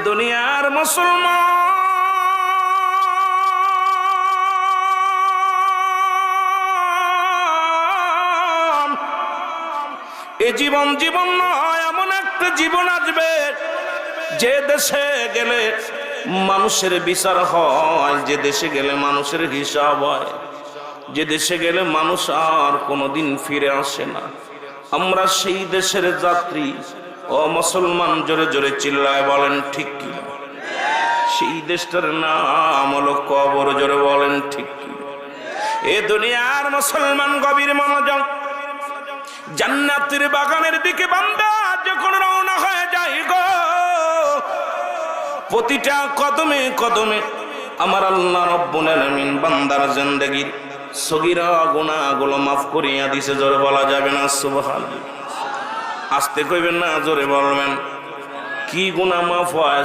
দুনিয়ার মুসলমান, এ জীবন জীবন নয়, এমন একটা জীবন আসবে যে দেশে গেলে মানুষের বিচার হয়, যে দেশে গেলে মানুষের হিসাব হয়, যে দেশে গেলে মানুষ আর কোনোদিন ফিরে আসে না। আমরা সেই দেশের যাত্রী। ও মুসলমান, জোরে জোরে চিল্লায় বলেন ঠিক কি? সেই দেশটার নাম হলো কবর। জোরে বলেন ঠিক কি? এ দুনিয়ার মুসলমান গভীর মনোযোগ। জান্নাতের বাগানের দিকে বান্দা যখন রওনা হয়ে যায় গো, প্রতিটা কদমে কদমে আমার আল্লাহ রব্বুল আলামিন বান্দার জিন্দেগীর সগীরা গুনাহগুলো মাফ করিয়া দিছে। জোরে বলা যাবে না সুবহানাল্লাহ? আস্তে কইবেন না, জোরে বলবেন। কি গুনাহ মাফ হয়?